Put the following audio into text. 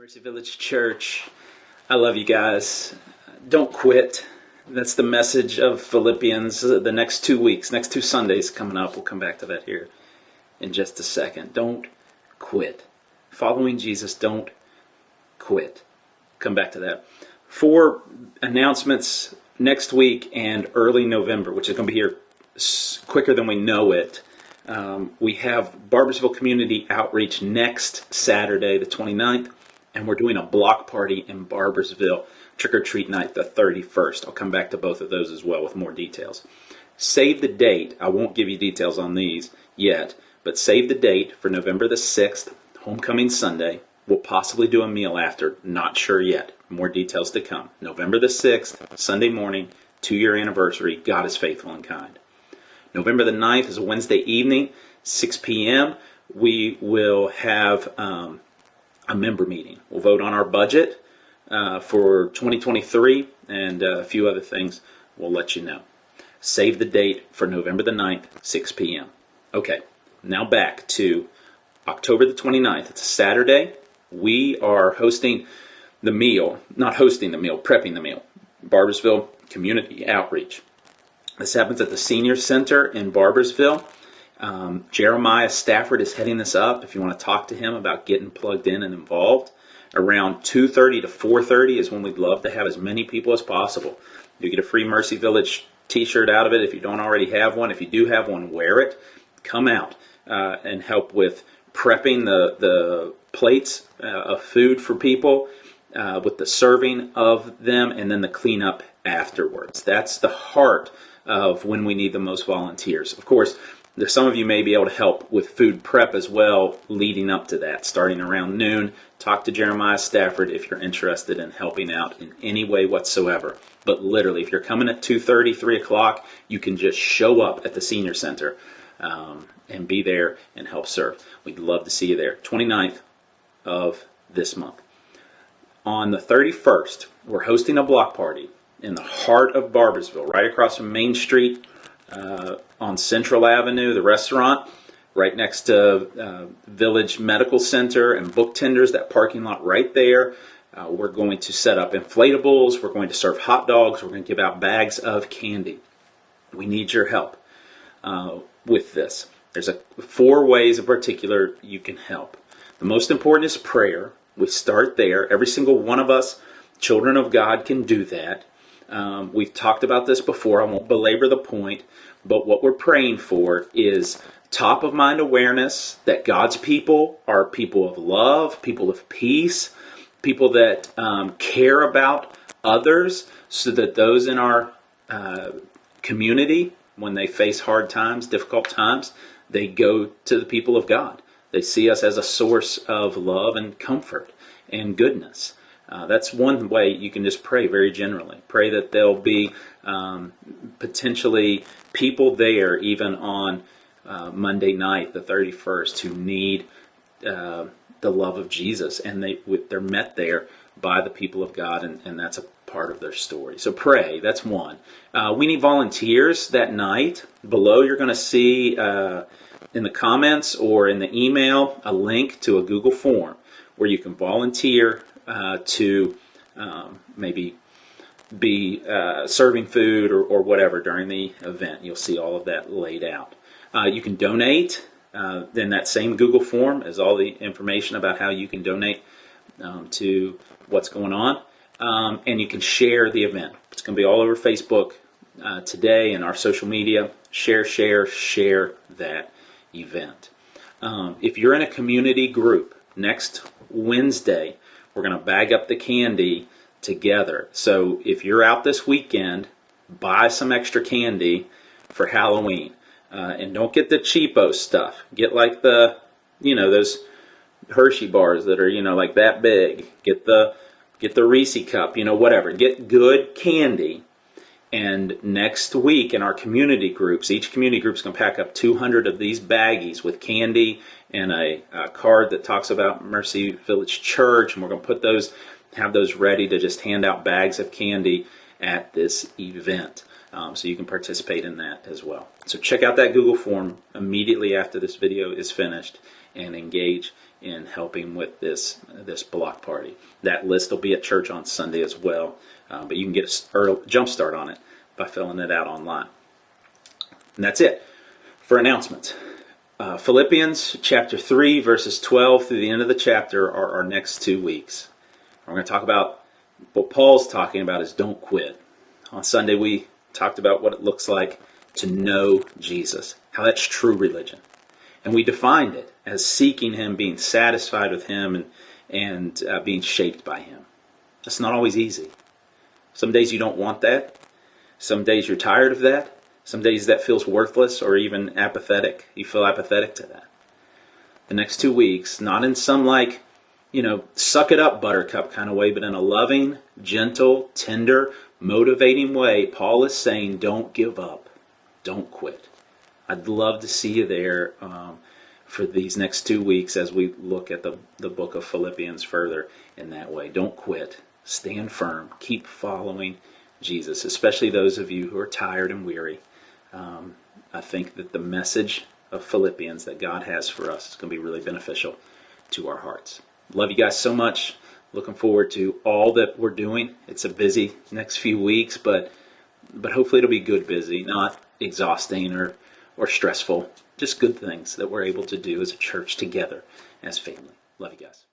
Mercy Village Church, I love you guys. Don't quit. That's the message of Philippians. The next 2 weeks, next 2 Sundays coming up. We'll come back to that here in just a second. Don't quit. Following Jesus, don't quit. Come back to that. 4 announcements next week and early November, which is going to be here quicker than we know it. We have Barboursville Community Outreach next Saturday, the 29th, and we're doing a block party in Barboursville, trick-or-treat night, the 31st. I'll come back to both of those as well with more details. Save the date. I won't give you details on these yet, but save the date for November the 6th, Homecoming Sunday. We'll possibly do a meal after, not sure yet. More details to come. November the 6th, Sunday morning, 2-year anniversary. God is faithful and kind. November the 9th is a Wednesday evening, 6 p.m. We will have a member meeting. We'll vote on our budget for 2023 and a few other things. We'll let you know. Save the date for November the 9th, 6 p.m. Okay, now back to October the 29th. It's a Saturday. We are hosting the meal, not hosting the meal, prepping the meal. Barboursville Community Outreach. This happens at the Senior Center in Barboursville. Jeremiah Stafford is heading this up. If you want to talk to him about getting plugged in and involved, around 2:30 to 4:30 is when we'd love to have as many people as possible. You get a free Mercy Village t-shirt out of it if you don't already have one. If you do have one, wear it. Come out and help with prepping the plates of food for people, with the serving of them, and then the cleanup afterwards. That's the heart of when we need the most volunteers. Of course, some of you may be able to help with food prep as well leading up to that, starting around noon. Talk to Jeremiah Stafford if you're interested in helping out in any way whatsoever. But literally, if you're coming at 2:30, 3 o'clock, you can just show up at the Senior Center and be there and help serve. We'd love to see you there. 29th of this month. On the 31st, we're hosting a block party in the heart of Barboursville, right across from Main Street on Central Avenue, the restaurant, right next to Village Medical Center and Book Tenders, that parking lot right there. We're going to set up inflatables. We're going to serve hot dogs. We're going to give out bags of candy. We need your help with this. There's 4 ways in particular you can help. The most important is prayer. We start there. Every single one of us, children of God, can do that. We've talked about this before. I won't belabor the point, but what we're praying for is top of mind awareness that God's people are people of love, people of peace, people that care about others, so that those in our community, when they face hard times, difficult times, they go to the people of God. They see us as a source of love and comfort and goodness. That's one way you can just pray very generally. Pray that there'll be potentially people there even on Monday night, the 31st, who need the love of Jesus, and they're met there by the people of God, and that's a part of their story. So pray, that's one. We need volunteers that night. Below you're going to see in the comments or in the email a link to a Google form where you can volunteer to maybe be serving food or whatever during the event. You'll see all of that laid out. You can donate. Then that same Google form is all the information about how you can donate to what's going on. And you can share the event. It's going to be all over Facebook today and our social media. Share that event. If you're in a community group, next Wednesday, we're going to bag up the candy together. So if you're out this weekend, buy some extra candy for Halloween. And don't get the cheapo stuff. Get like those Hershey bars that are, like that big. Get the Reese cup, whatever. Get good candy. And next week in our community groups, each community group is going to pack up 200 of these baggies with candy and a card that talks about Mercy Village Church. And we're going to have those ready to just hand out bags of candy at this event. So you can participate in that as well. So check out that Google form immediately after this video is finished and engage in helping with this block party. That list will be at church on Sunday as well, but you can get a early jump start on it by filling it out online. And that's it for announcements. Philippians chapter 3 verses 12 through the end of the chapter are our next 2 weeks. We're going to talk about what Paul's talking about is don't quit. On Sunday we talked about what it looks like to know Jesus, how that's true religion. And we defined it as seeking Him, being satisfied with Him, and being shaped by Him. That's not always easy. Some days you don't want that. Some days you're tired of that. Some days that feels worthless or even apathetic. You feel apathetic to that. The next 2 weeks, not in some suck it up buttercup kind of way, but in a loving, gentle, tender, motivating way, Paul is saying don't give up. Don't quit. I'd love to see you there for these next 2 weeks as we look at the book of Philippians further in that way. Don't quit. Stand firm. Keep following Jesus, especially those of you who are tired and weary. I think that the message of Philippians that God has for us is going to be really beneficial to our hearts. Love you guys so much. Looking forward to all that we're doing. It's a busy next few weeks, but hopefully it'll be good busy, not exhausting or stressful. Just good things that we're able to do as a church together as family. Love you guys.